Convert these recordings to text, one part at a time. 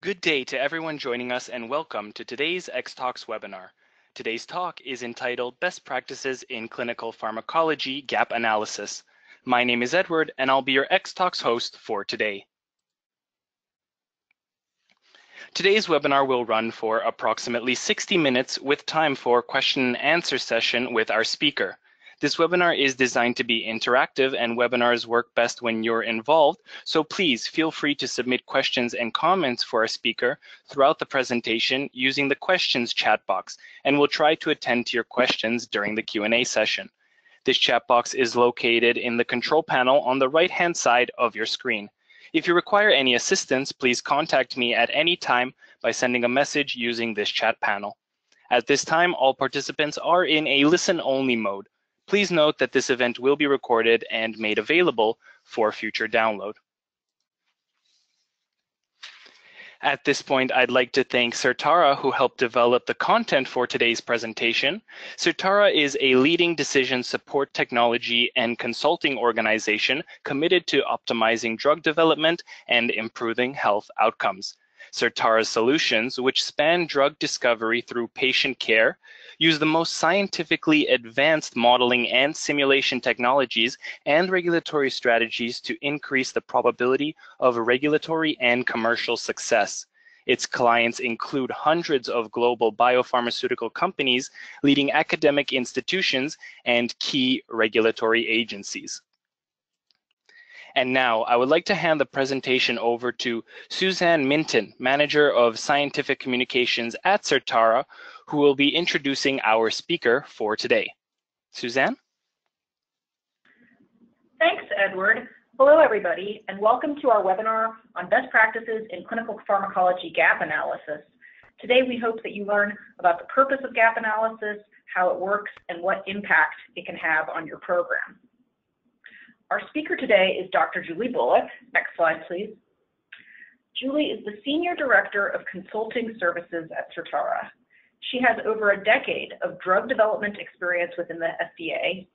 Good day to everyone joining us and welcome to today's Xtalks webinar. Today's talk is entitled Best Practices in Clinical Pharmacology Gap Analysis. My name is Edward and I'll be your Xtalks host for today. Today's webinar will run for approximately 60 minutes with time for question and answer session with our speaker. This webinar is designed to be interactive and webinars work best when you're involved, so please feel free to submit questions and comments for our speaker throughout the presentation using the questions chat box, and we'll try to attend to your questions during the Q&A session. This chat box is located in the control panel on the right-hand side of your screen. If you require any assistance, please contact me at any time by sending a message using this chat panel. At this time, all participants are in a listen-only mode. Please note that this event will be recorded and made available for future download. At this point, I'd like to thank Certara, who helped develop the content for today's presentation. Certara is a leading decision support technology and consulting organization committed to optimizing drug development and improving health outcomes. Certara's solutions, which span drug discovery through patient care, use the most scientifically advanced modeling and simulation technologies and regulatory strategies to increase the probability of regulatory and commercial success. Its clients include hundreds of global biopharmaceutical companies, leading academic institutions, and key regulatory agencies. And now I would like to hand the presentation over to Suzanne Minton, Manager of Scientific Communications at Certara, who will be introducing our speaker for today. Suzanne? Thanks, Edward. Hello, everybody, and welcome to our webinar on best practices in clinical pharmacology gap analysis. Today, we hope that you learn about the purpose of gap analysis, how it works, and what impact it can have on your program. Our speaker today is Dr. Julie Bullock. Next slide, please. Julie is the Senior Director of Consulting Services at Certara. She has over a decade of drug development experience within the FDA,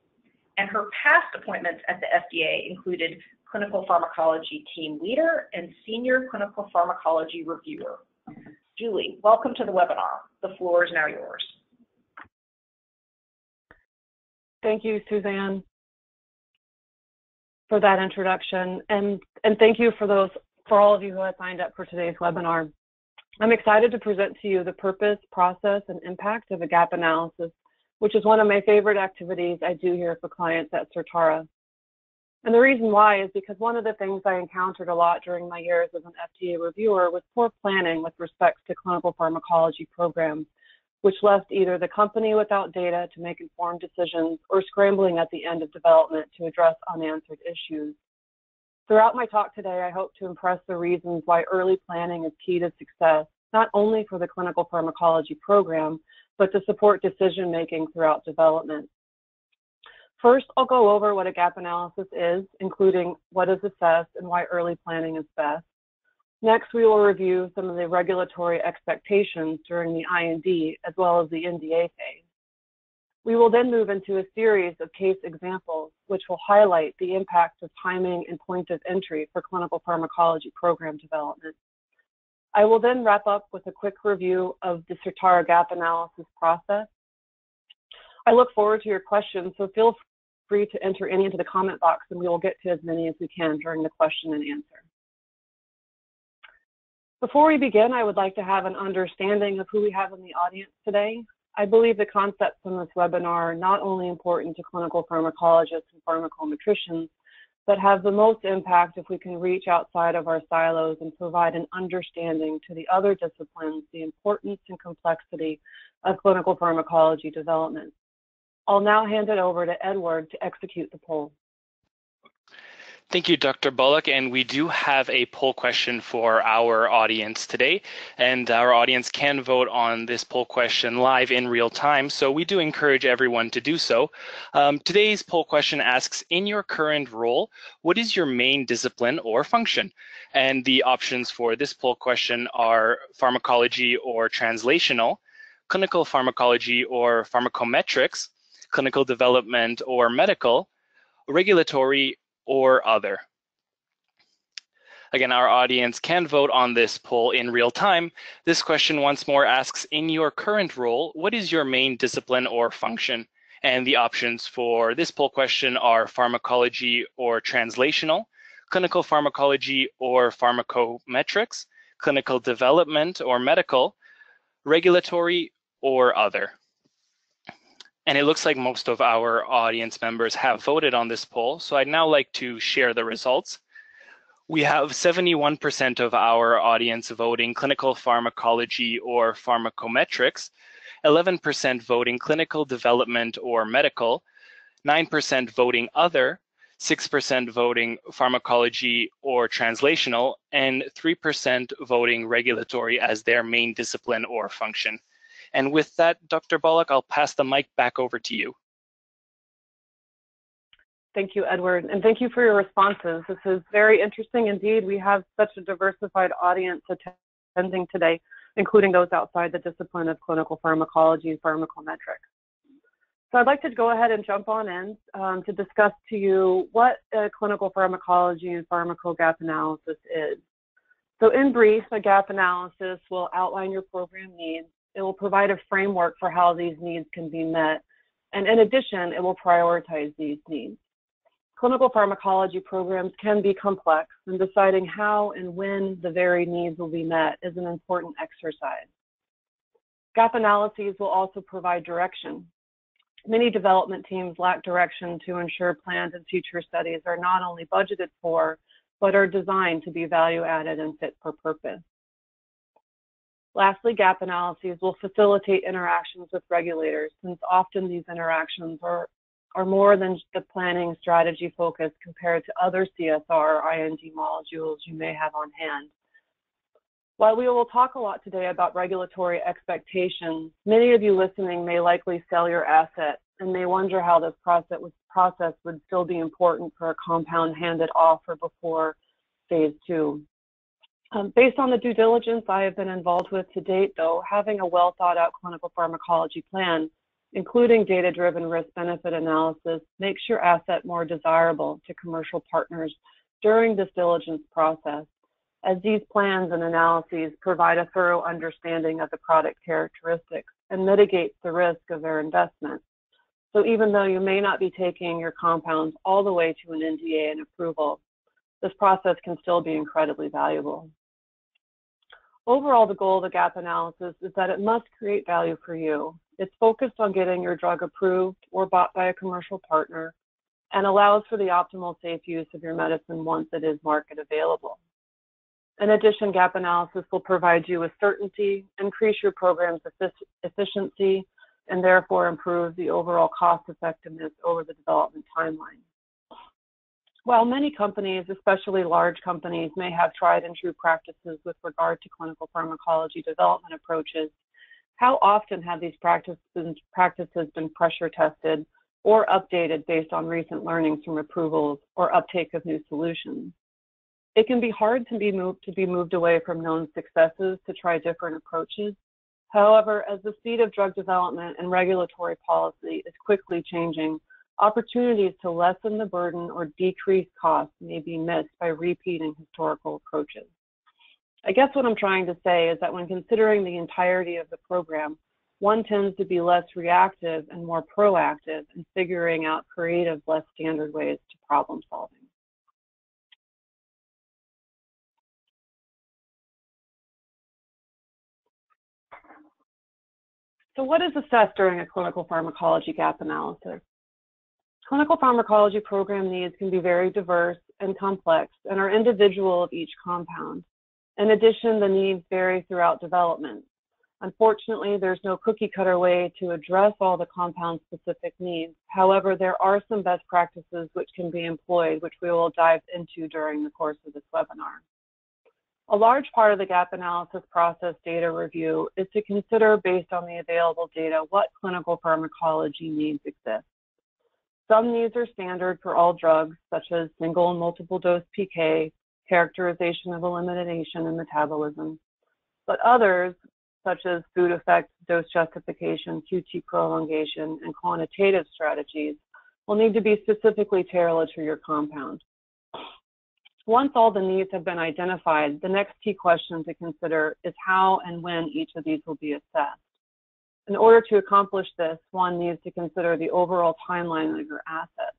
and her past appointments at the FDA included Clinical Pharmacology Team Leader and Senior Clinical Pharmacology Reviewer. Julie, welcome to the webinar. The floor is now yours. Thank you, Suzanne, for that introduction, and thank you for all of you who have signed up for today's webinar. I'm excited to present to you the purpose, process, and impact of a gap analysis, which is one of my favorite activities I do here for clients at Certara. And the reason why is because one of the things I encountered a lot during my years as an FDA reviewer was poor planning with respect to clinical pharmacology programs, which left either the company without data to make informed decisions or scrambling at the end of development to address unanswered issues. Throughout my talk today, I hope to impress the reasons why early planning is key to success, not only for the clinical pharmacology program, but to support decision-making throughout development. First, I'll go over what a gap analysis is, including what is assessed and why early planning is best. Next, we will review some of the regulatory expectations during the IND as well as the NDA phase. We will then move into a series of case examples, which will highlight the impact of timing and point of entry for clinical pharmacology program development. I will then wrap up with a quick review of the Certara gap analysis process. I look forward to your questions, so feel free to enter any into the comment box and we will get to as many as we can during the question and answer. Before we begin, I would like to have an understanding of who we have in the audience today. I believe the concepts in this webinar are not only important to clinical pharmacologists and pharmacometricians, but have the most impact if we can reach outside of our silos and provide an understanding to the other disciplines, the importance and complexity of clinical pharmacology development. I'll now hand it over to Edward to execute the poll. Thank you, Dr. Bullock, and we do have a poll question for our audience today, and our audience can vote on this poll question live in real time, so we do encourage everyone to do so. Today's poll question asks, in your current role, what is your main discipline or function? And the options for this poll question are pharmacology or translational, clinical pharmacology or pharmacometrics, clinical development or medical, regulatory, or other. Again, our audience can vote on this poll in real time. This question once more asks, in your current role, what is your main discipline or function? And the options for this poll question are pharmacology or translational, clinical pharmacology or pharmacometrics, clinical development or medical, regulatory or other. And it looks like most of our audience members have voted on this poll, so I'd now like to share the results. We have 71% of our audience voting clinical pharmacology or pharmacometrics, 11% voting clinical development or medical, 9% voting other, 6% voting pharmacology or translational, and 3% voting regulatory as their main discipline or function. And with that, Dr. Bullock, I'll pass the mic back over to you. Thank you, Edward, and thank you for your responses. This is very interesting indeed. We have such a diversified audience attending today, including those outside the discipline of clinical pharmacology and pharmacometrics. So I'd like to go ahead and jump on in to discuss to you what clinical pharmacology and pharmacogap analysis is. So in brief, a gap analysis will outline your program needs. It will provide a framework for how these needs can be met. And in addition, it will prioritize these needs. Clinical pharmacology programs can be complex, and deciding how and when the varied needs will be met is an important exercise. Gap analyses will also provide direction. Many development teams lack direction to ensure planned and future studies are not only budgeted for, but are designed to be value added and fit for purpose. Lastly, gap analyses will facilitate interactions with regulators, since often these interactions are more than the planning strategy focus compared to other CSR or IND modules you may have on hand. While we will talk a lot today about regulatory expectations, many of you listening may likely sell your asset and may wonder how this process would still be important for a compound handed off or before phase 2. Based on the due diligence I have been involved with to date, though, having a well thought out clinical pharmacology plan, including data-driven risk-benefit analysis, makes your asset more desirable to commercial partners during this diligence process, as these plans and analyses provide a thorough understanding of the product characteristics and mitigates the risk of their investment. So even though you may not be taking your compounds all the way to an NDA and approval, this process can still be incredibly valuable. Overall, the goal of the gap analysis is that it must create value for you. It's focused on getting your drug approved or bought by a commercial partner and allows for the optimal safe use of your medicine once it is market available. In addition, gap analysis will provide you with certainty, increase your program's efficiency, and therefore improve the overall cost effectiveness over the development timeline. While many companies, especially large companies, may have tried and true practices with regard to clinical pharmacology development approaches, how often have these practices been pressure tested or updated based on recent learnings from approvals or uptake of new solutions? It can be hard to be moved away from known successes to try different approaches. However, as the speed of drug development and regulatory policy is quickly changing, opportunities to lessen the burden or decrease costs may be missed by repeating historical approaches. I guess what I'm trying to say is that when considering the entirety of the program, one tends to be less reactive and more proactive in figuring out creative, less standard ways to problem solving. So what is assessed during a clinical pharmacology gap analysis? Clinical pharmacology program needs can be very diverse and complex and are individual of each compound. In addition, the needs vary throughout development. Unfortunately, there's no cookie-cutter way to address all the compound-specific needs. However, there are some best practices which can be employed, which we will dive into during the course of this webinar. A large part of the gap analysis process data review is to consider, based on the available data, what clinical pharmacology needs exist. Some needs are standard for all drugs, such as single and multiple dose PK, characterization of elimination and metabolism. But others, such as food effect, dose justification, QT prolongation, and quantitative strategies, will need to be specifically tailored to your compound. Once all the needs have been identified, the next key question to consider is how and when each of these will be assessed. In order to accomplish this, one needs to consider the overall timeline of your asset.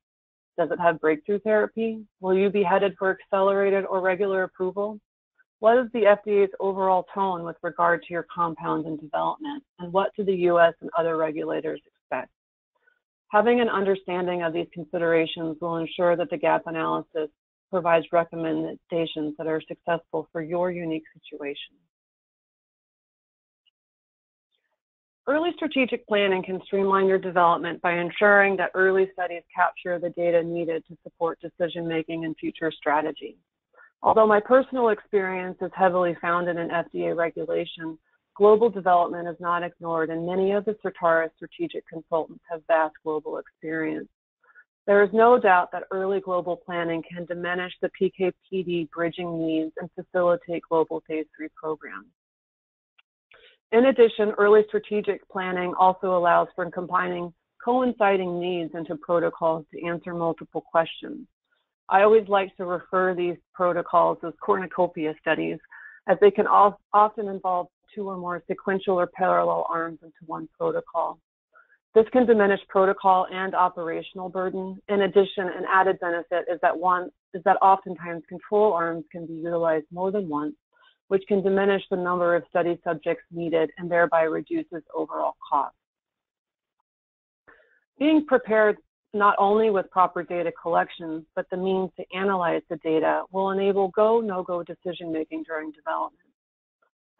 Does it have breakthrough therapy? Will you be headed for accelerated or regular approval? What is the FDA's overall tone with regard to your compound in development? And what do the US and other regulators expect? Having an understanding of these considerations will ensure that the gap analysis provides recommendations that are successful for your unique situation. Early strategic planning can streamline your development by ensuring that early studies capture the data needed to support decision-making and future strategy. Although my personal experience is heavily founded in FDA regulation, global development is not ignored, and many of the Certara strategic consultants have vast global experience. There is no doubt that early global planning can diminish the PK/PD bridging needs and facilitate global phase 3 programs. In addition, early strategic planning also allows for combining coinciding needs into protocols to answer multiple questions. I always like to refer these protocols as cornucopia studies, as they can often involve 2 or more sequential or parallel arms into one protocol. This can diminish protocol and operational burden. In addition, an added benefit is that oftentimes control arms can be utilized more than once, which can diminish the number of study subjects needed and thereby reduces overall cost. Being prepared not only with proper data collections, but the means to analyze the data will enable go, no-go decision-making during development.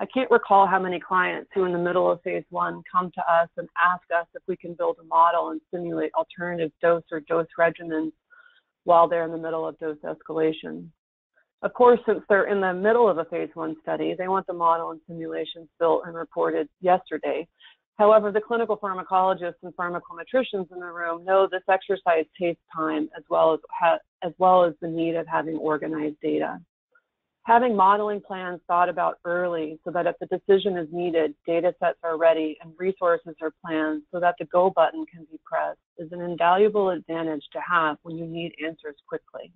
I can't recall how many clients who in the middle of phase 1 come to us and ask us if we can build a model and simulate alternative dose or dose regimens while they're in the middle of dose escalation. Of course, since they're in the middle of a phase 1 study, they want the model and simulations built and reported yesterday. However, the clinical pharmacologists and pharmacometricians in the room know this exercise takes time as well as the need of having organized data. Having modeling plans thought about early so that if the decision is needed, data sets are ready and resources are planned so that the go button can be pressed is an invaluable advantage to have when you need answers quickly.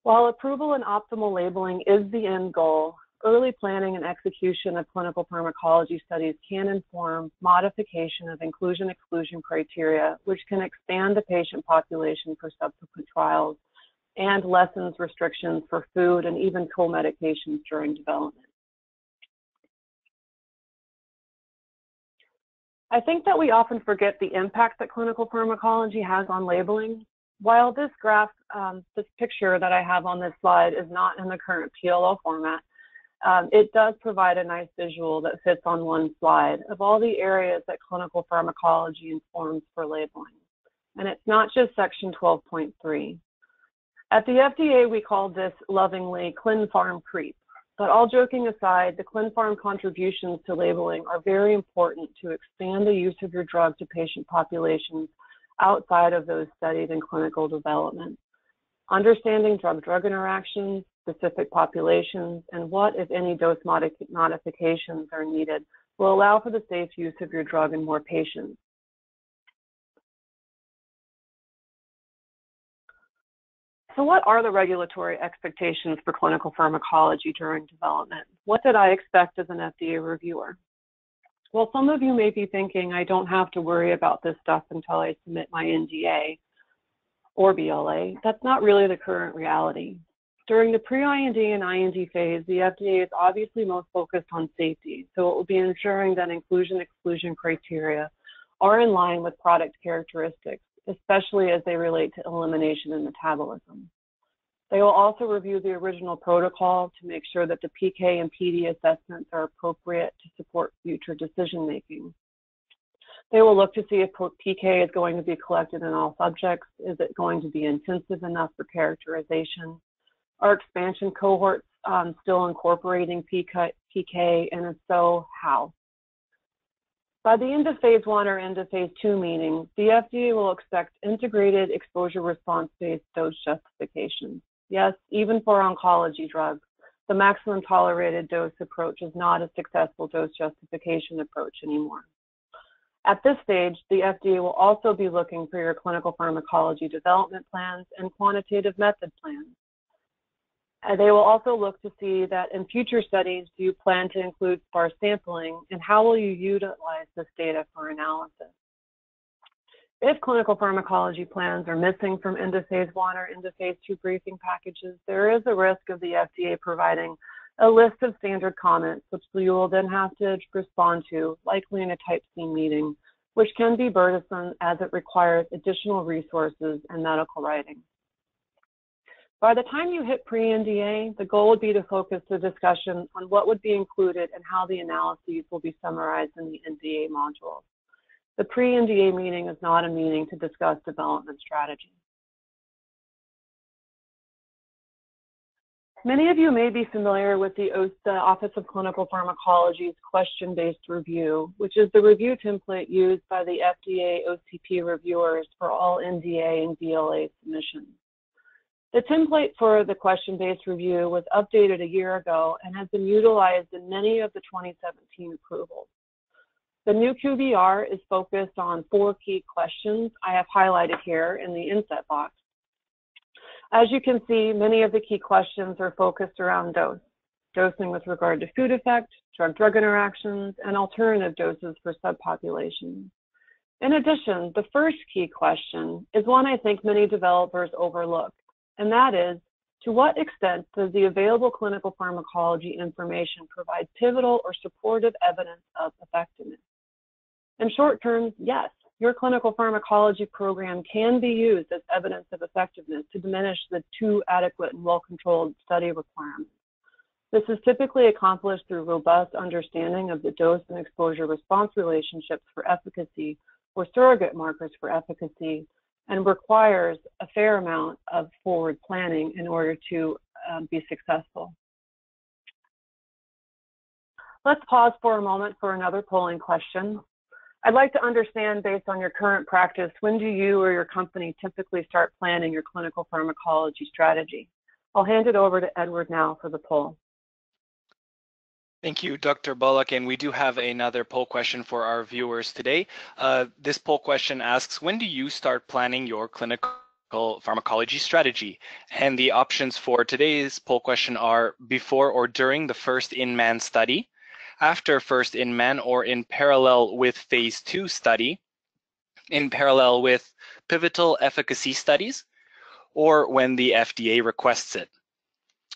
While approval and optimal labeling is the end goal, early planning and execution of clinical pharmacology studies can inform modification of inclusion-exclusion criteria, which can expand the patient population for subsequent trials and lessens restrictions for food and even co-medications during development. I think that we often forget the impact that clinical pharmacology has on labeling. While this graph, this picture that I have on this slide is not in the current PLO format, it does provide a nice visual that fits on one slide of all the areas that clinical pharmacology informs for labeling. And it's not just section 12.3. At the FDA, we call this lovingly ClinPharm creep. But all joking aside, the ClinPharm contributions to labeling are very important to expand the use of your drug to patient populations outside of those studied in clinical development. Understanding drug-drug interactions, specific populations, and what, if any, dose modifications are needed will allow for the safe use of your drug in more patients. So what are the regulatory expectations for clinical pharmacology during development? What did I expect as an FDA reviewer? Well, some of you may be thinking, I don't have to worry about this stuff until I submit my NDA or BLA. That's not really the current reality. During the pre-IND and IND phase, the FDA is obviously most focused on safety, so it will be ensuring that inclusion-exclusion criteria are in line with product characteristics, especially as they relate to elimination and metabolism. They will also review the original protocol to make sure that the PK and PD assessments are appropriate to support future decision-making. They will look to see if PK is going to be collected in all subjects. Is it going to be intensive enough for characterization? Are expansion cohorts still incorporating PK, and if so, how? By the end of phase 1 or end of phase 2 meeting, the FDA will expect integrated exposure response-based dose justification. Yes, even for oncology drugs, the maximum tolerated dose approach is not a successful dose justification approach anymore. At this stage, the FDA will also be looking for your clinical pharmacology development plans and quantitative method plans. They will also look to see that in future studies, do you plan to include sparse sampling, and how will you utilize this data for analysis? If clinical pharmacology plans are missing from end of phase 1 or end of phase 2 briefing packages, there is a risk of the FDA providing a list of standard comments, which you will then have to respond to, likely in a Type C meeting, which can be burdensome as it requires additional resources and medical writing. By the time you hit pre-NDA, the goal would be to focus the discussion on what would be included and how the analyses will be summarized in the NDA module. The pre-NDA meeting is not a meeting to discuss development strategy. Many of you may be familiar with the Office of Clinical Pharmacology's question-based review, which is the review template used by the FDA OCP reviewers for all NDA and BLA submissions. The template for the question-based review was updated a year ago and has been utilized in many of the 2017 approvals. The new QBR is focused on 4 key questions I have highlighted here in the inset box. As you can see, many of the key questions are focused around dosing with regard to food effect, drug-drug interactions, and alternative doses for subpopulations. In addition, the first key question is one I think many developers overlook, and that is, to what extent does the available clinical pharmacology information provide pivotal or supportive evidence of effectiveness? In short terms, yes, your clinical pharmacology program can be used as evidence of effectiveness to diminish the too adequate and well-controlled study requirements. This is typically accomplished through robust understanding of the dose and exposure response relationships for efficacy or surrogate markers for efficacy, and requires a fair amount of forward planning in order to be successful. Let's pause for a moment for another polling question. I'd like to understand, based on your current practice, when do you or your company typically start planning your clinical pharmacology strategy? I'll hand it over to Edward now for the poll. Thank you, Dr. Bullock, and we do have another poll question for our viewers today. This poll question asks, when do you start planning your clinical pharmacology strategy? And the options for today's poll question are before or during the first in-man study, after first in-man or in parallel with phase 2 study, in parallel with pivotal efficacy studies, or when the FDA requests it.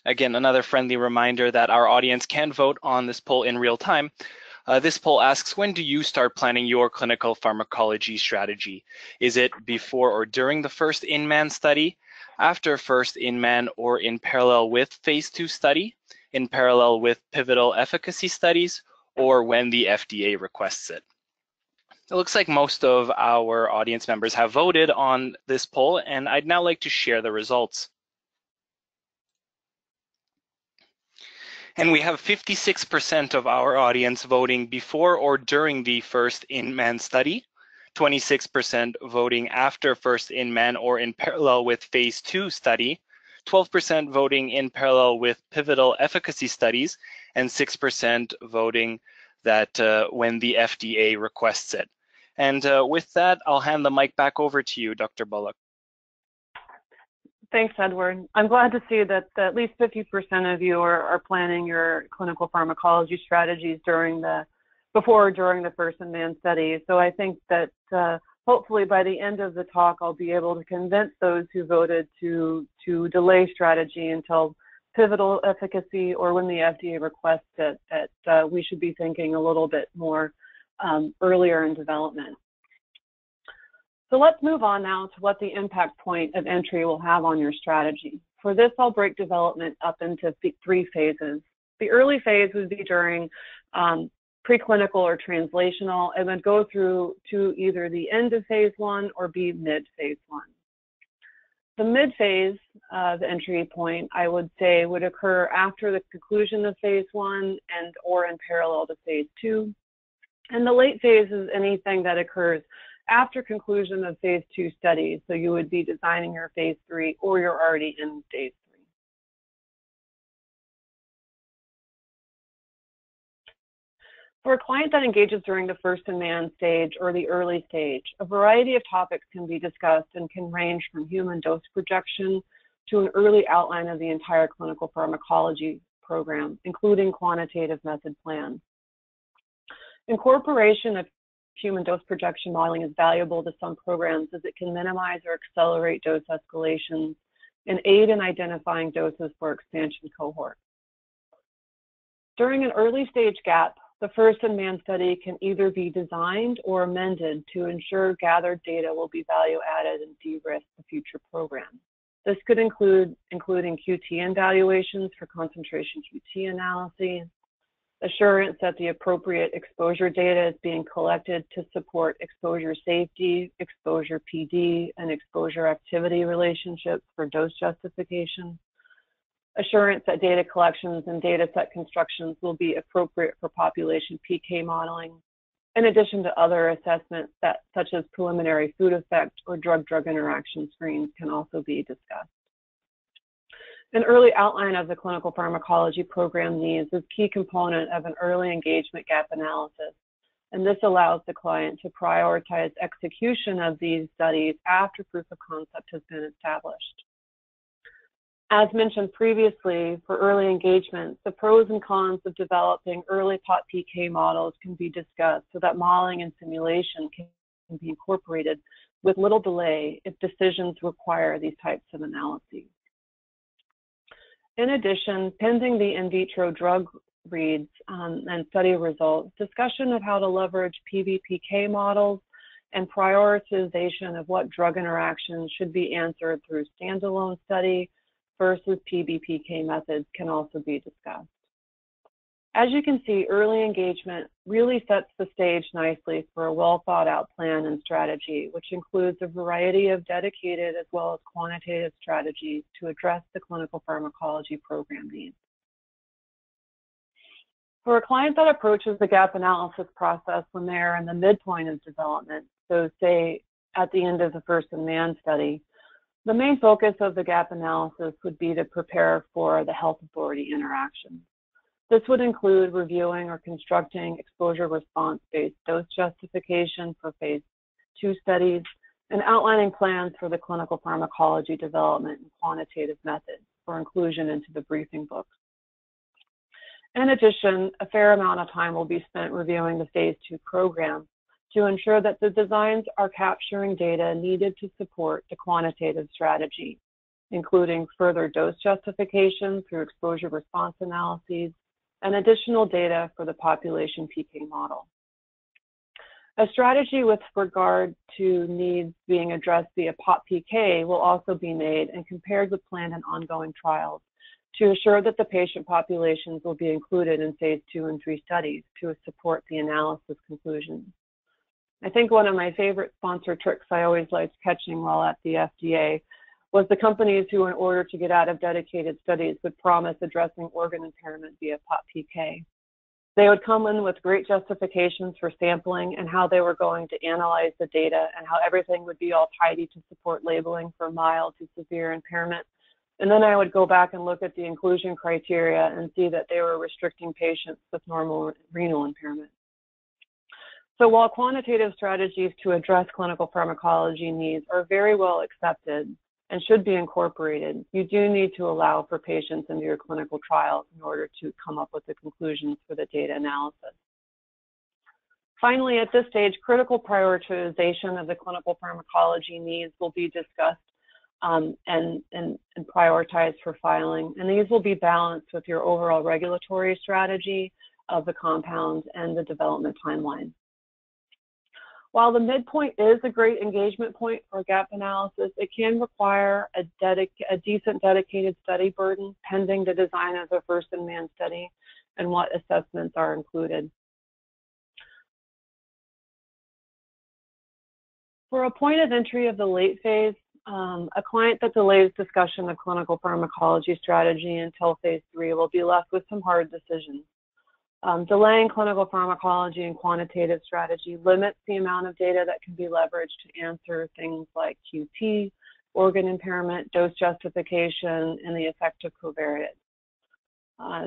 Again, another friendly reminder that our audience can vote on this poll in real time. This poll asks, when do you start planning your clinical pharmacology strategy? Is it before or during the first in-man study, after first in-man or in parallel with phase 2 study, in parallel with pivotal efficacy studies, or when the FDA requests it? It looks like most of our audience members have voted on this poll, and I'd now like to share the results. And we have 56% of our audience voting before or during the first in-man study, 26% voting after first in-man or in parallel with phase 2 study, 12% voting in parallel with pivotal efficacy studies, and 6% voting that when the FDA requests it. And with that, I'll hand the mic back over to you, Dr. Bullock. Thanks, Edward. I'm glad to see that at least 50% of you are planning your clinical pharmacology strategies before or during the first in-man study. So I think that hopefully by the end of the talk, I'll be able to convince those who voted to delay strategy until pivotal efficacy or when the FDA requests it, that we should be thinking a little bit more earlier in development. So let's move on now to what the impact point of entry will have on your strategy. For this, I'll break development up into 3 phases. The early phase would be during preclinical or translational, and then go through to either the end of phase 1 or be mid-phase 1. The mid-phase of entry point, I would say, would occur after the conclusion of phase 1 and or in parallel to phase 2. And the late phase is anything that occurs after conclusion of phase 2 studies. So you would be designing your phase 3 or you're already in phase 3. For a client that engages during the first in-man stage or the early stage, a variety of topics can be discussed and can range from human dose projection to an early outline of the entire clinical pharmacology program, including quantitative method plans. Incorporation of human dose projection modeling is valuable to some programs as it can minimize or accelerate dose escalations and aid in identifying doses for expansion cohorts. During an early stage gap, the first-in-man study can either be designed or amended to ensure gathered data will be value-added and de-risk the future program. This could include including QT evaluations for concentration QT analyses, assurance that the appropriate exposure data is being collected to support exposure safety, exposure PD, and exposure activity relationships for dose justification, assurance that data collections and data set constructions will be appropriate for population PK modeling, in addition to other assessments that, such as preliminary food effect or drug-drug interaction screens, can also be discussed. An early outline of the clinical pharmacology program needs is a key component of an early engagement gap analysis, and this allows the client to prioritize execution of these studies after proof of concept has been established. As mentioned previously, for early engagement, the pros and cons of developing early POT-PK models can be discussed so that modeling and simulation can be incorporated with little delay if decisions require these types of analyses. In addition, pending the in vitro drug reads and study results, discussion of how to leverage PBPK models and prioritization of what drug interactions should be answered through standalone study versus PBPK methods can also be discussed. As you can see, early engagement really sets the stage nicely for a well thought out plan and strategy, which includes a variety of dedicated as well as quantitative strategies to address the clinical pharmacology program needs. For a client that approaches the gap analysis process when they're in the midpoint of development, so say at the end of the first-in-man study, the main focus of the gap analysis would be to prepare for the health authority interaction. This would include reviewing or constructing exposure response-based dose justification for phase 2 studies and outlining plans for the clinical pharmacology development and quantitative methods for inclusion into the briefing books. In addition, a fair amount of time will be spent reviewing the phase 2 program to ensure that the designs are capturing data needed to support the quantitative strategy, including further dose justification through exposure response analyses and additional data for the population PK model. A strategy with regard to needs being addressed via POT-PK will also be made and compared with planned and ongoing trials to assure that the patient populations will be included in phase 2 and 3 studies to support the analysis conclusions. I think one of my favorite sponsor tricks I always liked catching while at the FDA was the companies who, in order to get out of dedicated studies, would promise addressing organ impairment via POT-PK. They would come in with great justifications for sampling and how they were going to analyze the data and how everything would be all tidy to support labeling for mild to severe impairment. And then I would go back and look at the inclusion criteria and see that they were restricting patients with normal renal impairment. So while quantitative strategies to address clinical pharmacology needs are very well accepted and should be incorporated, you do need to allow for patients into your clinical trials in order to come up with the conclusions for the data analysis. Finally, at this stage, critical prioritization of the clinical pharmacology needs will be discussed and prioritized for filing, and these will be balanced with your overall regulatory strategy of the compound and the development timeline. While the midpoint is a great engagement point for gap analysis, it can require a decent dedicated study burden pending the design of the first-in-man study and what assessments are included. For a point of entry of the late phase, a client that delays discussion of clinical pharmacology strategy until phase 3 will be left with some hard decisions. Delaying clinical pharmacology and quantitative strategy limits the amount of data that can be leveraged to answer things like QT, organ impairment, dose justification, and the effect of covariates.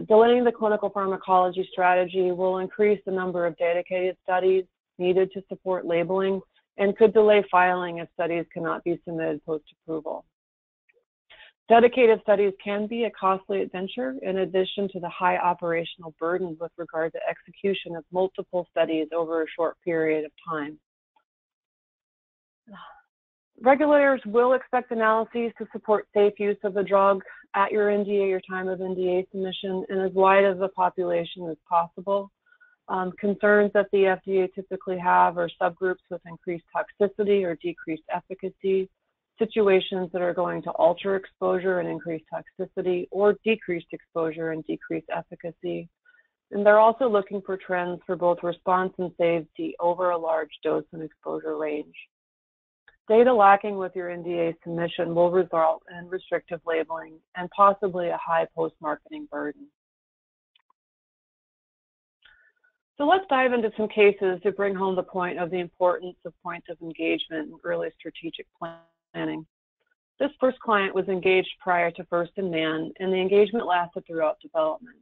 Delaying the clinical pharmacology strategy will increase the number of dedicated studies needed to support labeling and could delay filing if studies cannot be submitted post-approval. Dedicated studies can be a costly adventure in addition to the high operational burden with regard to execution of multiple studies over a short period of time. Regulators will expect analyses to support safe use of the drug at your NDA or time of NDA submission and as wide as a population as possible. Concerns that the FDA typically have are subgroups with increased toxicity or decreased efficacy, situations that are going to alter exposure and increase toxicity, or decreased exposure and decreased efficacy. And they're also looking for trends for both response and safety over a large dose and exposure range. Data lacking with your NDA submission will result in restrictive labeling and possibly a high post-marketing burden. So let's dive into some cases to bring home the point of the importance of points of engagement in early strategic planning. This first client was engaged prior to first-in-man, and the engagement lasted throughout development.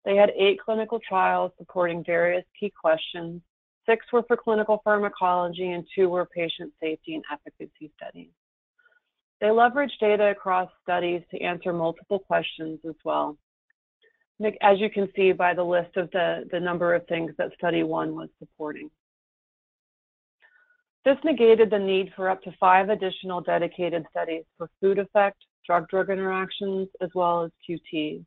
They had 8 clinical trials supporting various key questions. 6 were for clinical pharmacology, and 2 were patient safety and efficacy studies. They leveraged data across studies to answer multiple questions as well, as you can see by the list of the number of things that study 1 was supporting. This negated the need for up to 5 additional dedicated studies for food effect, drug-drug interactions, as well as QT.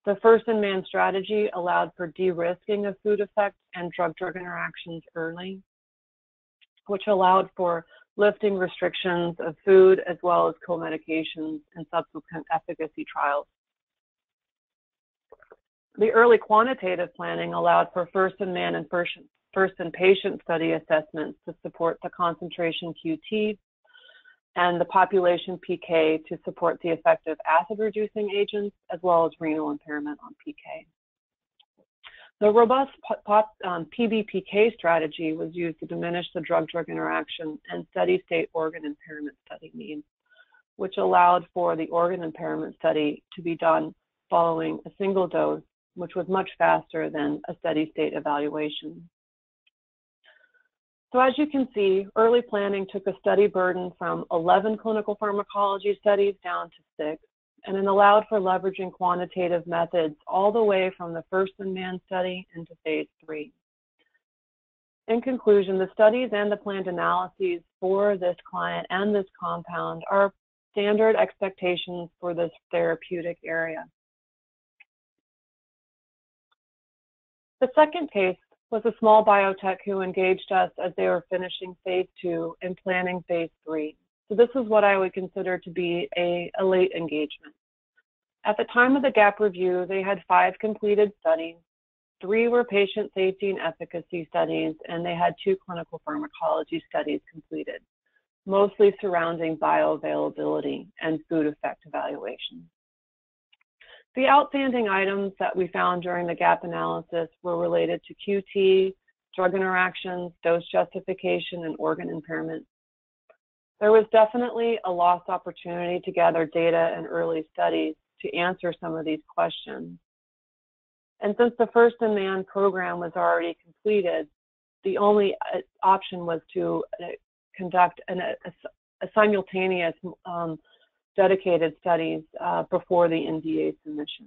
The first-in-man strategy allowed for de-risking of food effect and drug-drug interactions early, which allowed for lifting restrictions of food as well as co-medications and subsequent efficacy trials. The early quantitative planning allowed for first-in-man and first-in-patient study assessments to support the concentration QT and the population PK to support the effect of acid-reducing agents as well as renal impairment on PK. The robust PBPK strategy was used to diminish the drug-drug interaction and steady-state organ impairment study needs, which allowed for the organ impairment study to be done following a single dose, which was much faster than a steady-state evaluation. So as you can see, early planning took a study burden from 11 clinical pharmacology studies down to 6, and it allowed for leveraging quantitative methods all the way from the first-in-man study into phase 3. In conclusion, the studies and the planned analyses for this client and this compound are standard expectations for this therapeutic area. The second case was a small biotech who engaged us as they were finishing phase 2 and planning phase 3. So this is what I would consider to be a late engagement. At the time of the gap review, they had 5 completed studies. 3 were patient safety and efficacy studies, and they had 2 clinical pharmacology studies completed, mostly surrounding bioavailability and food effect evaluation. The outstanding items that we found during the gap analysis were related to QT, drug interactions, dose justification, and organ impairment. There was definitely a lost opportunity to gather data in early studies to answer some of these questions. And since the first-in-man program was already completed, the only option was to conduct a simultaneous dedicated studies before the NDA submission.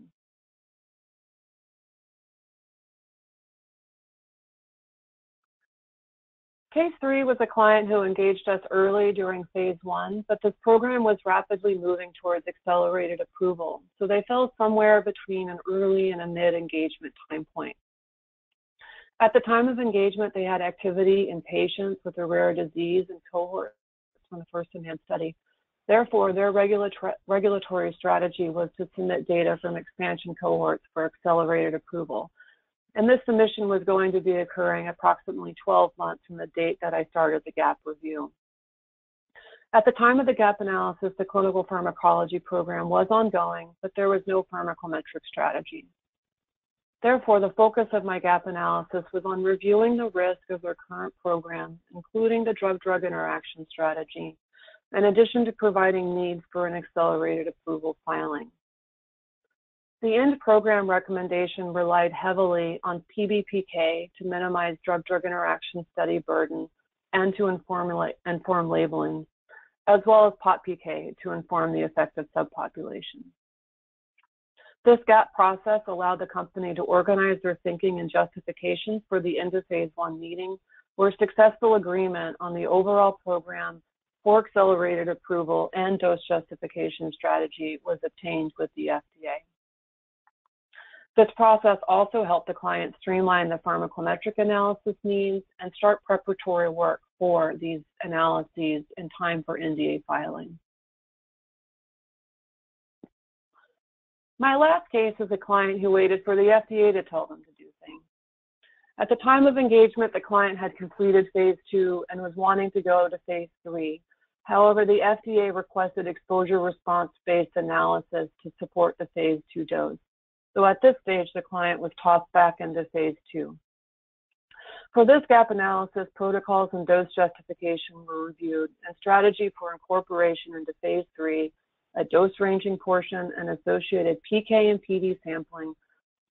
Case 3 was a client who engaged us early during phase 1, but this program was rapidly moving towards accelerated approval. So they fell somewhere between an early and a mid-engagement time point. At the time of engagement, they had activity in patients with a rare disease and cohorts from the first-in-man study. Therefore, their regulatory strategy was to submit data from expansion cohorts for accelerated approval. And this submission was going to be occurring approximately 12 months from the date that I started the gap review. At the time of the gap analysis, the clinical pharmacology program was ongoing, but there was no pharmacometric strategy. Therefore, the focus of my gap analysis was on reviewing the risk of their current program, including the drug-drug interaction strategy, in addition to providing needs for an accelerated approval filing. The end program recommendation relied heavily on PBPK to minimize drug-drug interaction study burden and to inform labeling, as well as POT-PK to inform the effective subpopulation. This gap process allowed the company to organize their thinking and justification for the end of phase 1 meeting, where successful agreement on the overall program for accelerated approval and dose justification strategy was obtained with the FDA. This process also helped the client streamline the pharmacometric analysis needs and start preparatory work for these analyses in time for NDA filing. My last case is a client who waited for the FDA to tell them to do things. At the time of engagement, the client had completed phase 2 and was wanting to go to phase 3. However, the FDA requested exposure response-based analysis to support the phase 2 dose. So at this stage, the client was tossed back into phase 2. For this gap analysis, protocols and dose justification were reviewed, and strategy for incorporation into phase 3, a dose ranging portion, and associated PK and PD sampling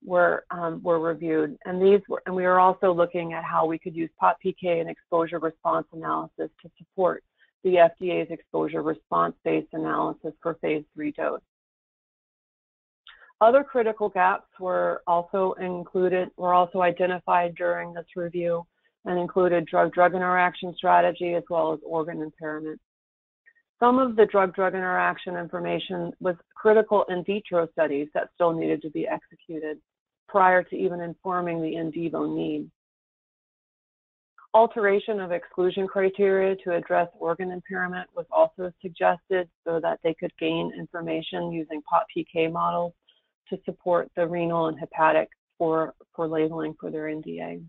were reviewed. And we are also looking at how we could use POT-PK and exposure response analysis to support the FDA's exposure response-based analysis for phase 3 dose. Other critical gaps were also identified during this review and included drug-drug interaction strategy as well as organ impairment. Some of the drug-drug interaction information was critical in vitro studies that still needed to be executed prior to even informing the in vivo need. Alteration of exclusion criteria to address organ impairment was also suggested so that they could gain information using POT-PK models to support the renal and hepatic for labeling for their NDA.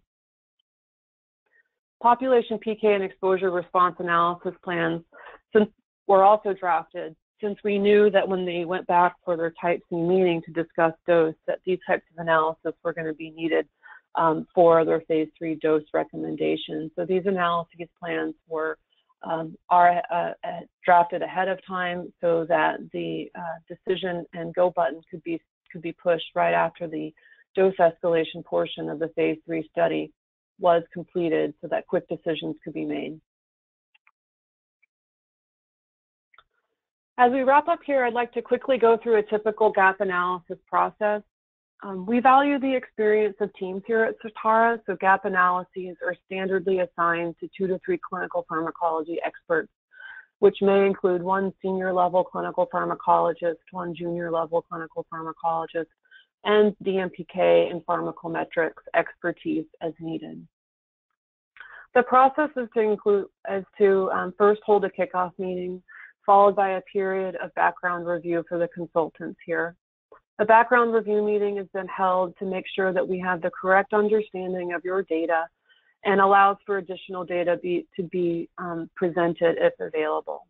Population PK and exposure response analysis plans were also drafted, since we knew that when they went back for their Type C meeting to discuss dose, that these types of analysis were going to be needed for their phase 3 dose recommendations. So these analysis plans were drafted ahead of time so that the decision and go button could be pushed right after the dose escalation portion of the phase 3 study was completed, so that quick decisions could be made. As we wrap up here, I'd like to quickly go through a typical gap analysis process. We value the experience of teams here at Certara, so gap analyses are standardly assigned to 2 to 3 clinical pharmacology experts, which may include 1 senior level clinical pharmacologist, 1 junior level clinical pharmacologist, and DMPK and pharmacometrics expertise as needed. The process is to first hold a kickoff meeting, followed by a period of background review for the consultants here. The background review meeting is then held to make sure that we have the correct understanding of your data and allows for additional data to be presented if available.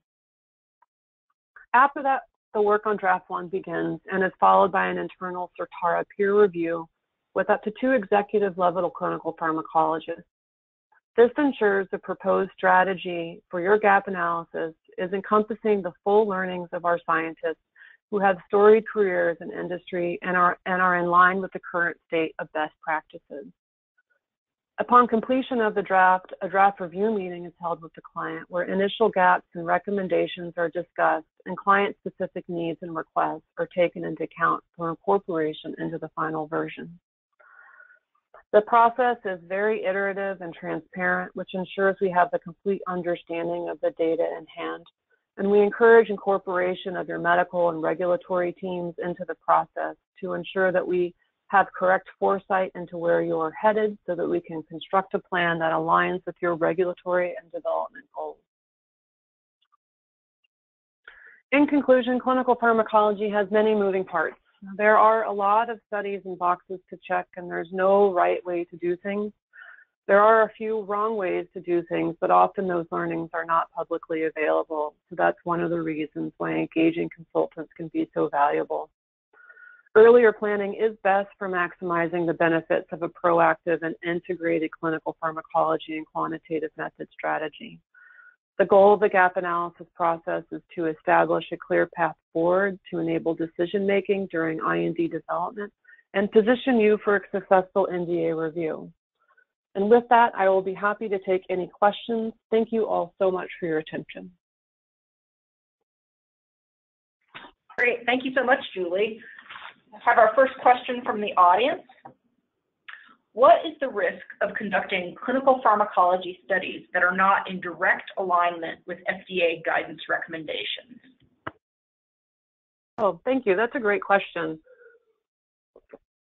After that, the work on draft 1 begins and is followed by an internal Certara peer review with up to 2 executive level clinical pharmacologists. This ensures the proposed strategy for your gap analysis is encompassing the full learnings of our scientists who have storied careers in industry and are in line with the current state of best practices. Upon completion of the draft, a draft review meeting is held with the client where initial gaps and recommendations are discussed and client-specific needs and requests are taken into account for incorporation into the final version. The process is very iterative and transparent, which ensures we have the complete understanding of the data in hand. And we encourage incorporation of your medical and regulatory teams into the process to ensure that we have correct foresight into where you are headed so that we can construct a plan that aligns with your regulatory and development goals. In conclusion, clinical pharmacology has many moving parts. There are a lot of studies and boxes to check, and there's no right way to do things. There are a few wrong ways to do things, but often those learnings are not publicly available. So that's one of the reasons why engaging consultants can be so valuable. Earlier planning is best for maximizing the benefits of a proactive and integrated clinical pharmacology and quantitative method strategy. The goal of the gap analysis process is to establish a clear path forward to enable decision-making during IND development and position you for a successful NDA review. And with that, I will be happy to take any questions. Thank you all so much for your attention. Great, thank you so much, Julie. I have our first question from the audience. What is the risk of conducting clinical pharmacology studies that are not in direct alignment with FDA guidance recommendations? Oh, thank you. That's a great question.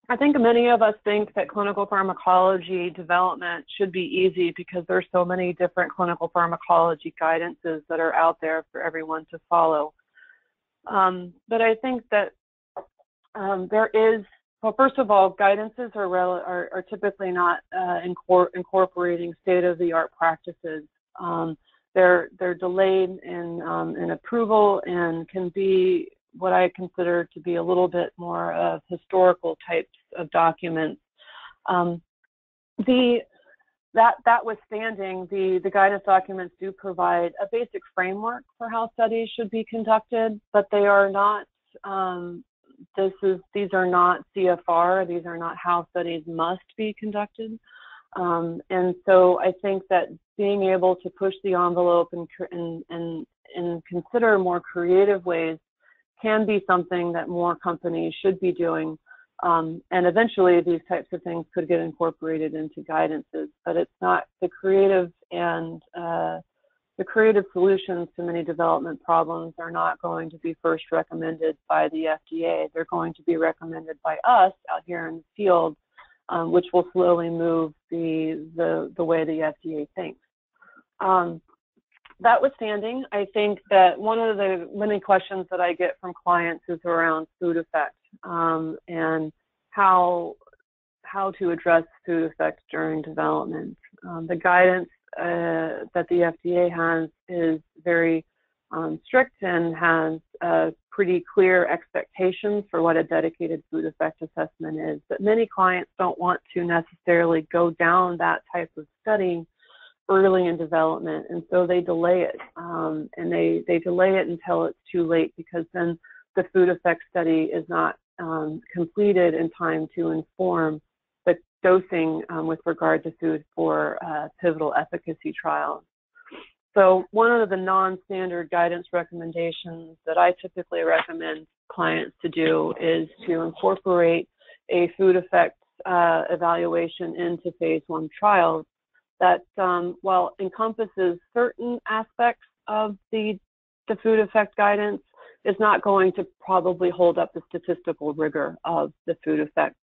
I think many of us think that clinical pharmacology development should be easy because there's so many different clinical pharmacology guidances that are out there for everyone to follow. But I think that there is, well, first of all, guidances are typically not incorporating state-of-the-art practices. They're delayed in approval and can be what I consider to be a little bit more of historical types of documents. Notwithstanding, the guidance documents do provide a basic framework for how studies should be conducted, but they are not. These are not CFR. These are not how studies must be conducted. And so I think that being able to push the envelope and consider more creative ways can be something that more companies should be doing. And eventually these types of things could get incorporated into guidances, but it's not the creative solutions to many development problems are not going to be first recommended by the FDA. They're going to be recommended by us out here in the field, which will slowly move the way the FDA thinks. Notwithstanding, I think that one of the many questions that I get from clients is around food effect and how to address food effects during development. The guidance that the FDA has is very strict and has pretty clear expectations for what a dedicated food effect assessment is. But many clients don't want to necessarily go down that type of study early in development, and so they delay it. And they delay it until it's too late, because then the food effect study is not completed in time to inform the dosing with regard to food for pivotal efficacy trials. So one of the non-standard guidance recommendations that I typically recommend clients to do is to incorporate a food effects evaluation into phase 1 trials that, while encompasses certain aspects of the food effect guidance, is not going to probably hold up the statistical rigor of the food effect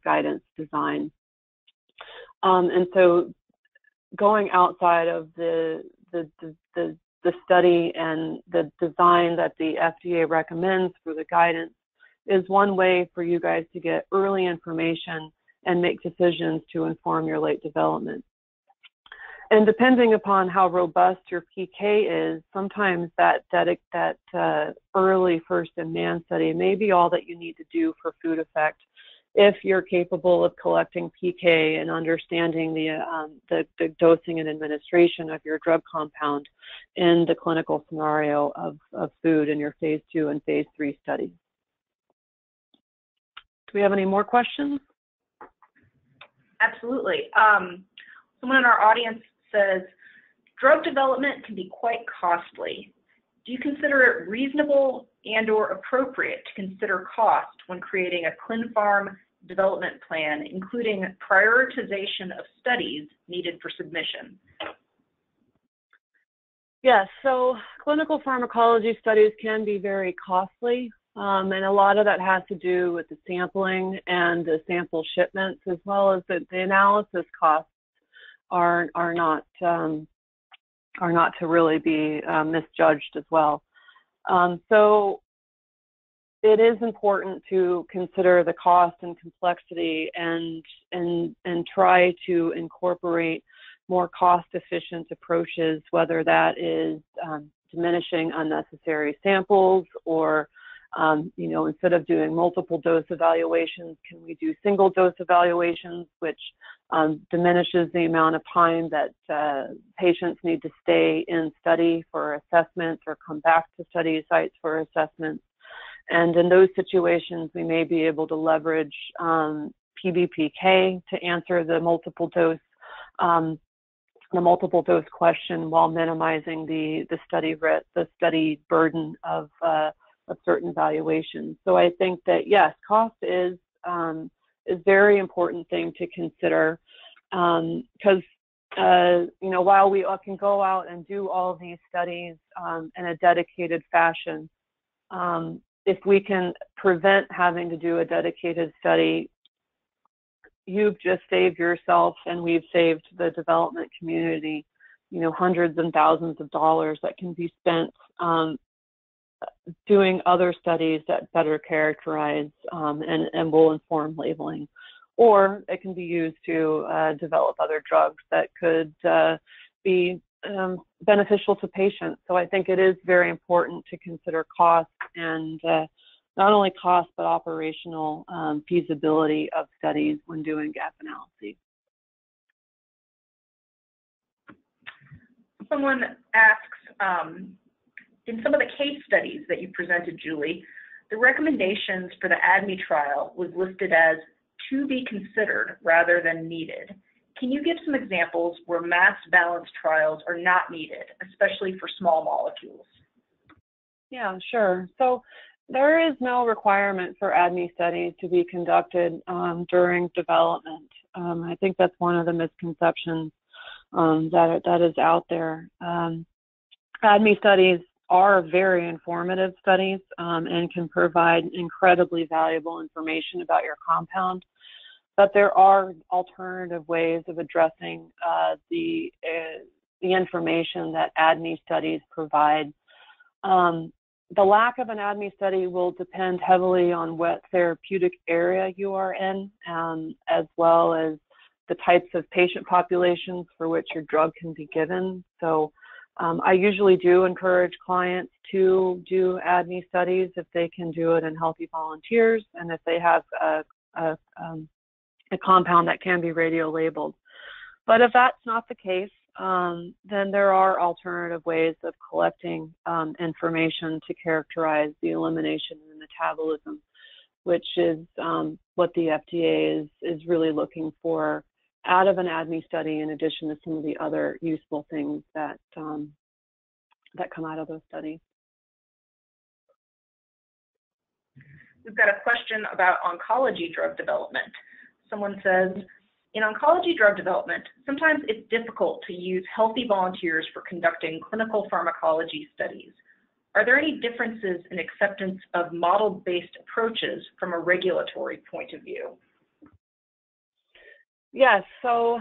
guidance design. And so going outside of the study and the design that the FDA recommends for the guidance is one way for you guys to get early information and make decisions to inform your late development. And depending upon how robust your PK is, sometimes that early first-in-man study may be all that you need to do for food effect if you're capable of collecting PK and understanding the dosing and administration of your drug compound in the clinical scenario of food in your phase 2 and phase 3 studies. Do we have any more questions? Absolutely. Someone in our audience says, drug development can be quite costly. Do you consider it reasonable and or appropriate to consider cost when creating a ClinPharm development plan, including prioritization of studies needed for submission? Yes, so clinical pharmacology studies can be very costly, and a lot of that has to do with the sampling and the sample shipments, as well as the analysis costs are not to really be misjudged as well. So it is important to consider the cost and complexity and try to incorporate more cost-efficient approaches, whether that is diminishing unnecessary samples or instead of doing multiple dose evaluations, can we do single dose evaluations, which diminishes the amount of time that patients need to stay in study for assessments or come back to study sites for assessments. And in those situations, we may be able to leverage PBPK to answer the multiple dose question while minimizing the study burden of certain evaluations. So I think that yes, cost is very important thing to consider, because you know, while we can go out and do all of these studies in a dedicated fashion, if we can prevent having to do a dedicated study, you've just saved yourself, and we've saved the development community, you know, hundreds and thousands of dollars that can be spent doing other studies that better characterize and will inform labeling. Or it can be used to develop other drugs that could be beneficial to patients. So I think it is very important to consider cost, and not only cost, but operational feasibility of studies when doing gap analyses. Someone asks, in some of the case studies that you presented, Julie, the recommendations for the ADME trial was listed as to be considered rather than needed. Can you give some examples where mass balance trials are not needed, especially for small molecules? Yeah, sure. So there is no requirement for ADME studies to be conducted during development. I think that's one of the misconceptions that is out there. ADME studies are very informative studies and can provide incredibly valuable information about your compound, but there are alternative ways of addressing the information that ADME studies provide. The lack of an ADME study will depend heavily on what therapeutic area you are in, as well as the types of patient populations for which your drug can be given. So I usually do encourage clients to do ADME studies if they can do it in healthy volunteers, and if they have a compound that can be radio labeled. But if that's not the case, then there are alternative ways of collecting information to characterize the elimination and metabolism, which is what the FDA is really looking for out of an ADME study, in addition to some of the other useful things that that come out of those studies. We've got a question about oncology drug development. Someone says, in oncology drug development, sometimes it's difficult to use healthy volunteers for conducting clinical pharmacology studies. Are there any differences in acceptance of model-based approaches from a regulatory point of view? Yes, so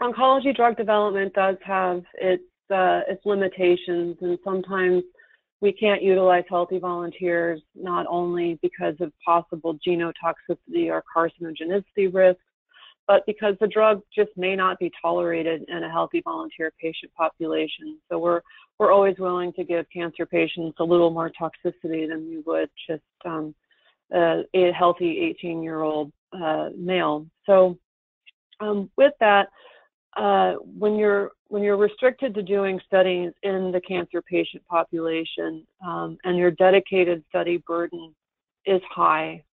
oncology drug development does have its limitations, and sometimes we can't utilize healthy volunteers, not only because of possible genotoxicity or carcinogenicity risks, but because the drug just may not be tolerated in a healthy volunteer patient population. So we're always willing to give cancer patients a little more toxicity than we would just a healthy 18-year-old male. So with that, when you're restricted to doing studies in the cancer patient population and your dedicated study burden is high,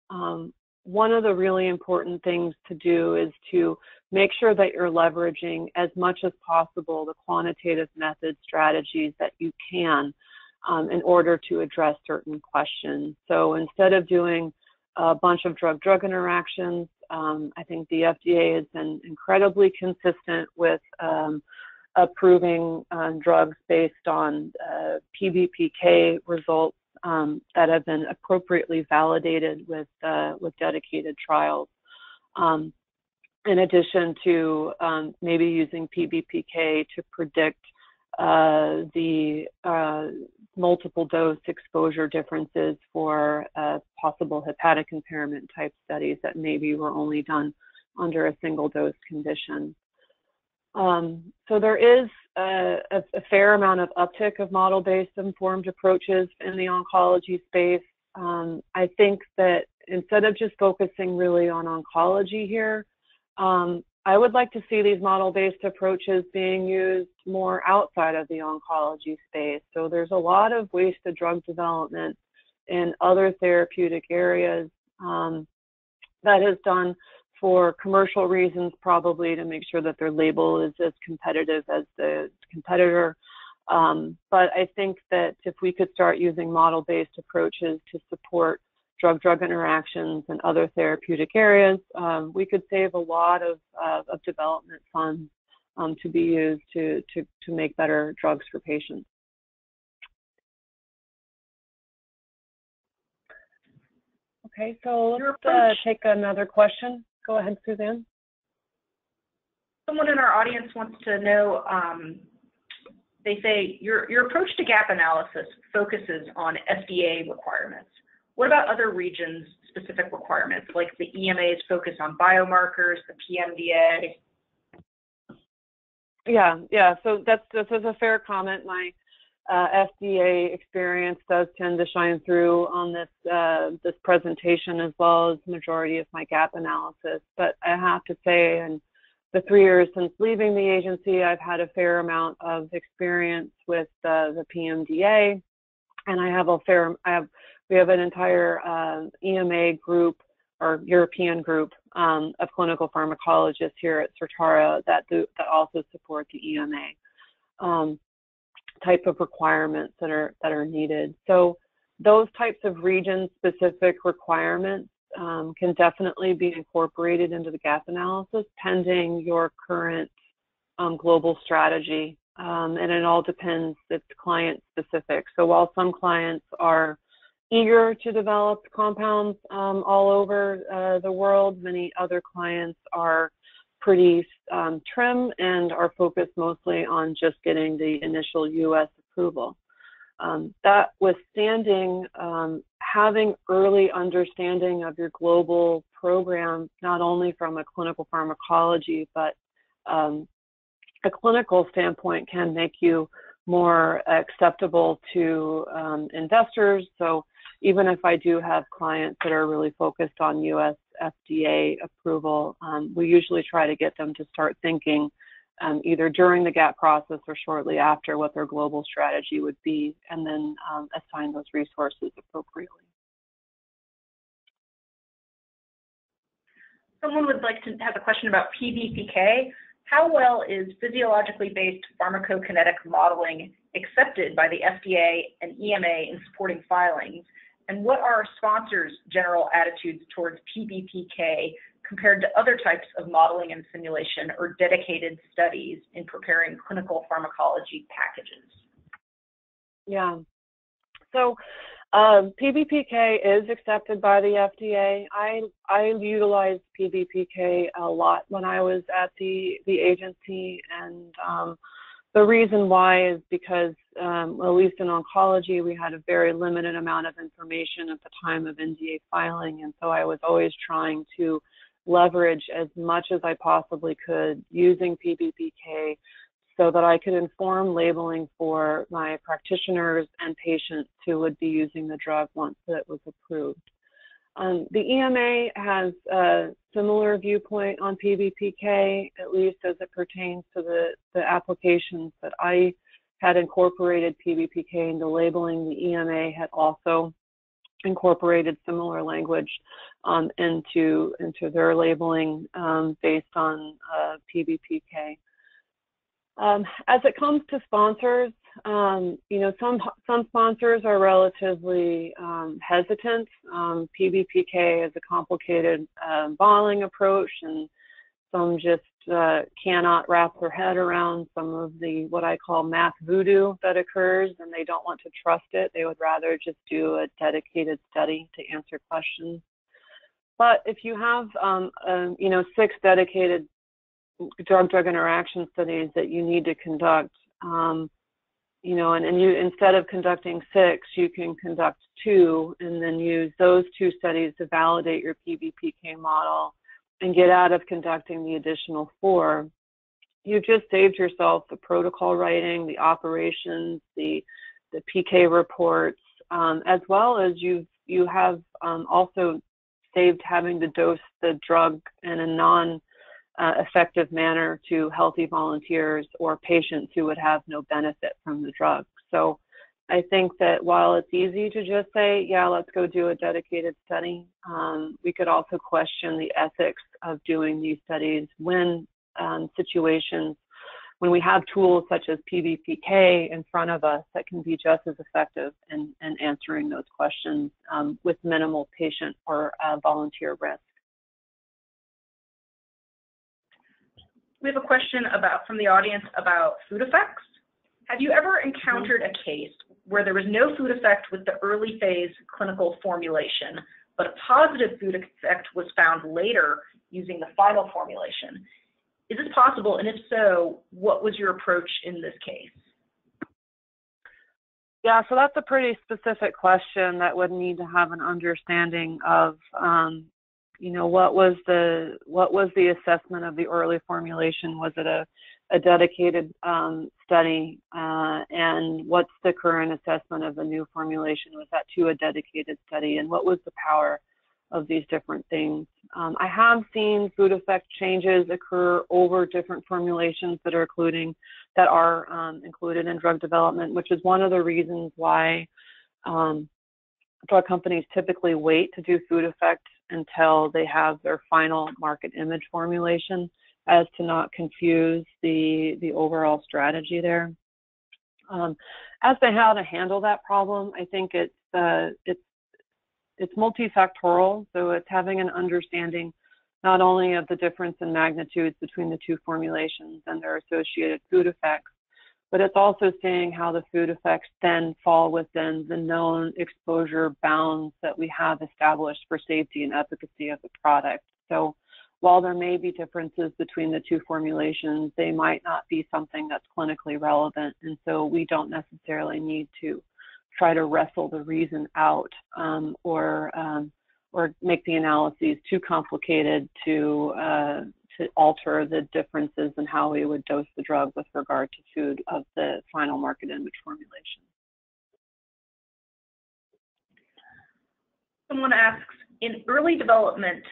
one of the really important things to do is to make sure that you're leveraging as much as possible the quantitative method strategies that you can in order to address certain questions. So instead of doing a bunch of drug-drug interactions, I think the FDA has been incredibly consistent with approving drugs based on PBPK results that have been appropriately validated with dedicated trials. In addition to maybe using PBPK to predict the multiple dose exposure differences for possible hepatic impairment type studies that maybe were only done under a single dose condition. So there is a fair amount of uptick of model-based informed approaches in the oncology space. I think that instead of just focusing really on oncology here, I would like to see these model-based approaches being used more outside of the oncology space. So there's a lot of wasted drug development in other therapeutic areas that is done for commercial reasons, probably to make sure that their label is as competitive as the competitor. But I think that if we could start using model-based approaches to support drug-drug interactions and other therapeutic areas, we could save a lot of development funds to be used to make better drugs for patients. Okay, so let's take another question. Go ahead, Suzanne. Someone in our audience wants to know, they say, your approach to gap analysis focuses on FDA requirements. What about other regions' specific requirements, like the EMA's focus on biomarkers, the PMDA? Yeah. So this is a fair comment. My FDA experience does tend to shine through on this presentation, as well as the majority of my gap analysis. But I have to say, in the 3 years since leaving the agency, I've had a fair amount of experience with the PMDA, and we have an entire EMA group or European group of clinical pharmacologists here at Certara that also support the EMA type of requirements that are needed. So those types of region-specific requirements can definitely be incorporated into the gap analysis, pending your current global strategy. And it all depends, it's client specific. So while some clients are eager to develop compounds all over the world, many other clients are pretty trim and are focused mostly on just getting the initial US approval. That withstanding, having early understanding of your global program, not only from a clinical pharmacology, but a clinical standpoint, can make you more acceptable to investors. So even if I do have clients that are really focused on US FDA approval, we usually try to get them to start thinking either during the gap process or shortly after what their global strategy would be, and then assign those resources appropriately. Someone would like to have a question about PBPK. How well is physiologically based pharmacokinetic modeling accepted by the FDA and EMA in supporting filings? And what are sponsors' general attitudes towards PBPK compared to other types of modeling and simulation or dedicated studies in preparing clinical pharmacology packages? Yeah. So PBPK is accepted by the FDA. I utilized PBPK a lot when I was at the agency, and the reason why is because, at least in oncology, we had a very limited amount of information at the time of NDA filing, and so I was always trying to leverage as much as I possibly could using PBPK so that I could inform labeling for my practitioners and patients who would be using the drug once it was approved. The EMA has a similar viewpoint on PBPK, at least as it pertains to the applications that I had incorporated PBPK into labeling. The EMA had also incorporated similar language into their labeling based on PBPK. As it comes to sponsors, some sponsors are relatively hesitant. PBPK is a complicated modeling approach, and some just cannot wrap their head around some of the what I call math voodoo that occurs, and they don't want to trust it. They would rather just do a dedicated study to answer questions. But if you have 6 dedicated drug-drug interaction studies that you need to conduct, and you, instead of conducting 6, you can conduct 2 and then use those 2 studies to validate your PBPK model and get out of conducting the additional 4. You just saved yourself the protocol writing, the operations, the PK reports, as well as you have also saved having to dose the drug in a non-effective manner to healthy volunteers or patients who would have no benefit from the drug. So I think that while it's easy to just say, yeah, let's go do a dedicated study, we could also question the ethics of doing these studies when situations when we have tools such as PBPK in front of us that can be just as effective in answering those questions with minimal patient or volunteer risk. We have a question from the audience about food effects. Have you ever encountered a case where there was no food effect with the early phase clinical formulation, but a positive food effect was found later using the final formulation? Is this possible? And if so, what was your approach in this case? Yeah, so that's a pretty specific question that would need to have an understanding of, you know, what was the assessment of the early formulation? Was it a dedicated study? And what's the current assessment of the new formulation? Was that to a dedicated study? And what was the power of these different things? I have seen food effect changes occur over different formulations that are included in drug development, which is one of the reasons why drug companies typically wait to do food effect until they have their final market image formulation, as to not confuse the overall strategy there. As to how to handle that problem, I think it's multifactorial, so it's having an understanding not only of the difference in magnitudes between the two formulations and their associated food effects, but it's also seeing how the food effects then fall within the known exposure bounds that we have established for safety and efficacy of the product. So while there may be differences between the two formulations, they might not be something that's clinically relevant, and so we don't necessarily need to try to wrestle the reason out or make the analyses too complicated to alter the differences in how we would dose the drug with regard to food of the final market image formulation. Someone asks, in early development,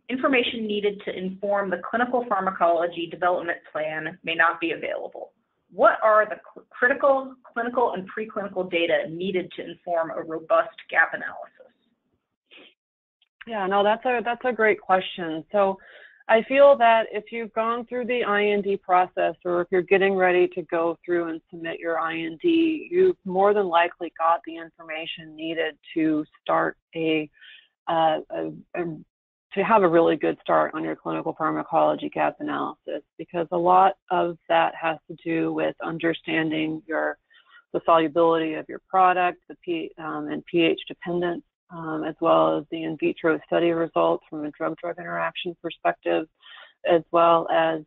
information needed to inform the clinical pharmacology development plan may not be available. What are the critical clinical and preclinical data needed to inform a robust gap analysis? Yeah, no, that's a great question. So I feel that if you've gone through the IND process, or if you're getting ready to go through and submit your IND, you've more than likely got the information needed to start to have a really good start on your clinical pharmacology gap analysis, because a lot of that has to do with understanding the solubility of your product, and pH dependence, as well as the in vitro study results from a drug-drug interaction perspective, as well as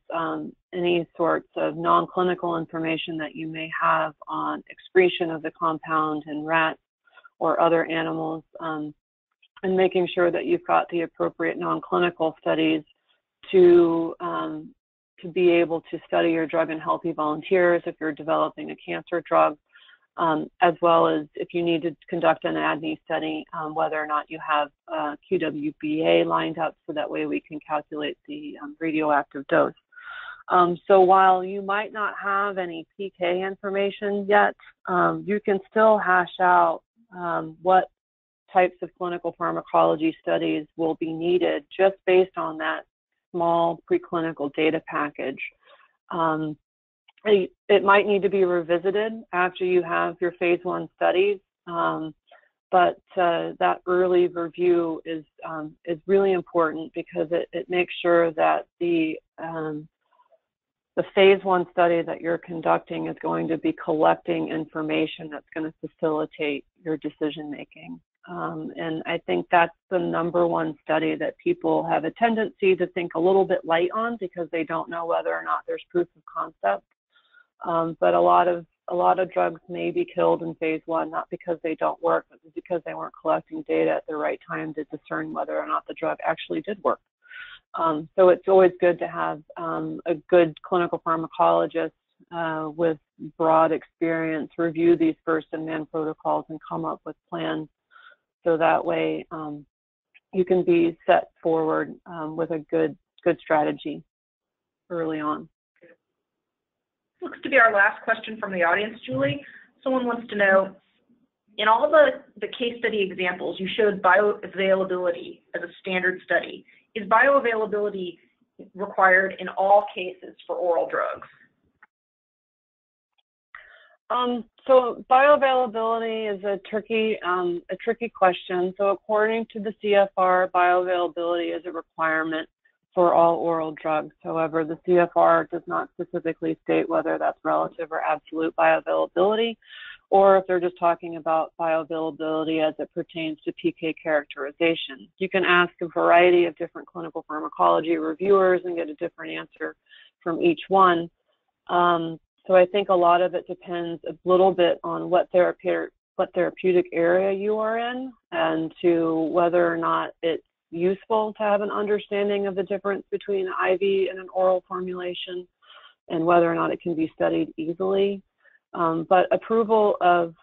any sorts of non-clinical information that you may have on excretion of the compound in rats or other animals, and making sure that you've got the appropriate non-clinical studies to be able to study your drug in healthy volunteers if you're developing a cancer drug, as well as if you need to conduct an ADME study, whether or not you have QWBA lined up, so that way we can calculate the radioactive dose. So while you might not have any PK information yet, you can still hash out what types of clinical pharmacology studies will be needed just based on that small preclinical data package. It might need to be revisited after you have your phase 1 studies, but that early review is really important, because it makes sure that the phase 1 study that you're conducting is going to be collecting information that's going to facilitate your decision making. And I think that's the #1 study that people have a tendency to think a little bit light on, because they don't know whether or not there's proof of concept. But a lot of drugs may be killed in phase 1, not because they don't work, but because they weren't collecting data at the right time to discern whether or not the drug actually did work. So it's always good to have a good clinical pharmacologist with broad experience review these first-in-man protocols and come up with plans, so that way you can be set forward with a good strategy early on. Looks to be our last question from the audience, Julie. Someone wants to know, in all the case study examples, you showed bioavailability as a standard study. Is bioavailability required in all cases for oral drugs? So bioavailability is a tricky question. So according to the CFR, bioavailability is a requirement for all oral drugs. However, the CFR does not specifically state whether that's relative or absolute bioavailability, or if they're just talking about bioavailability as it pertains to PK characterization. You can ask a variety of different clinical pharmacology reviewers and get a different answer from each one. So I think a lot of it depends a little bit on what therapeutic area you are in, and to whether or not it's useful to have an understanding of the difference between an IV and an oral formulation, and whether or not it can be studied easily. But approval of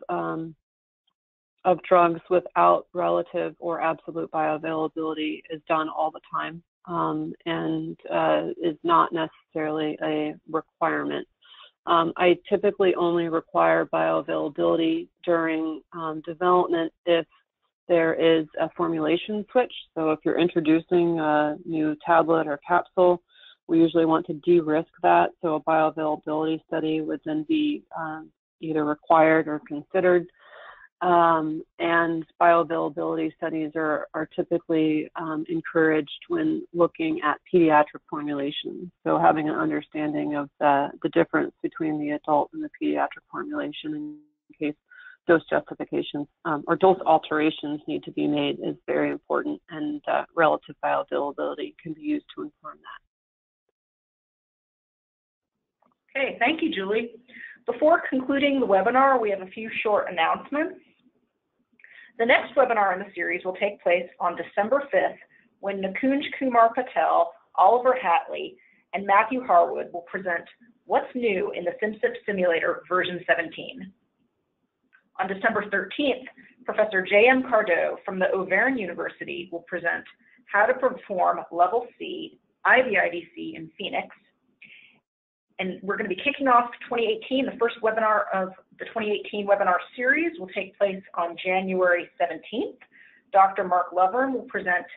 drugs without relative or absolute bioavailability is done all the time, and is not necessarily a requirement. I typically only require bioavailability during development if there is a formulation switch. So if you're introducing a new tablet or capsule, we usually want to de-risk that. So a bioavailability study would then be either required or considered. And bioavailability studies are typically encouraged when looking at pediatric formulations. So having an understanding of the difference between the adult and the pediatric formulation in case dose justifications or dose alterations need to be made is very important, and relative bioavailability can be used to inform that. Okay, thank you, Julie. Before concluding the webinar, we have a few short announcements. The next webinar in the series will take place on December 5th, when Nikunj Kumar Patel, Oliver Hatley, and Matthew Harwood will present What's New in the SimCip Simulator version 17. On December 13th, Professor J.M. Cardo from the Auvergne University will present How to Perform Level C IVIDC in Phoenix. And we're going to be kicking off 2018. The first webinar of the 2018 webinar series will take place on January 17th. Dr. Mark Lovern will present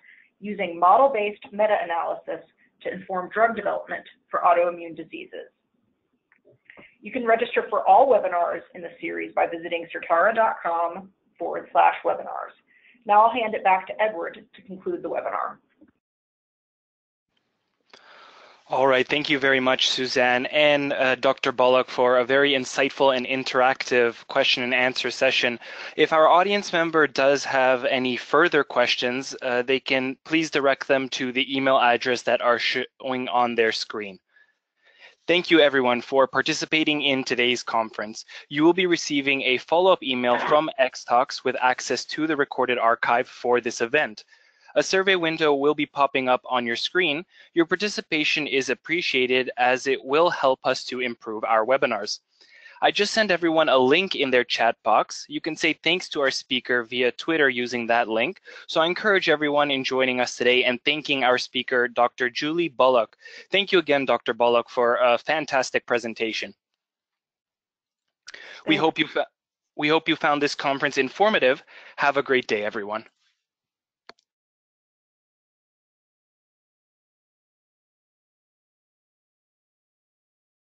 using model-based meta-analysis to inform drug development for autoimmune diseases. You can register for all webinars in the series by visiting certara.com/webinars. Now I'll hand it back to Edward to conclude the webinar. All right, thank you very much, Suzanne, and Dr. Bullock, for a very insightful and interactive question and answer session. If our audience member does have any further questions, they can please direct them to the email address that are showing on their screen. Thank you, everyone, for participating in today's conference. You will be receiving a follow-up email from Xtalks with access to the recorded archive for this event. A survey window will be popping up on your screen. Your participation is appreciated as it will help us to improve our webinars. I just sent everyone a link in their chat box. You can say thanks to our speaker via Twitter using that link. So I encourage everyone in joining us today and thanking our speaker, Dr. Julie Bullock. Thank you again, Dr. Bullock, for a fantastic presentation. We hope you found this conference informative. Have a great day, everyone.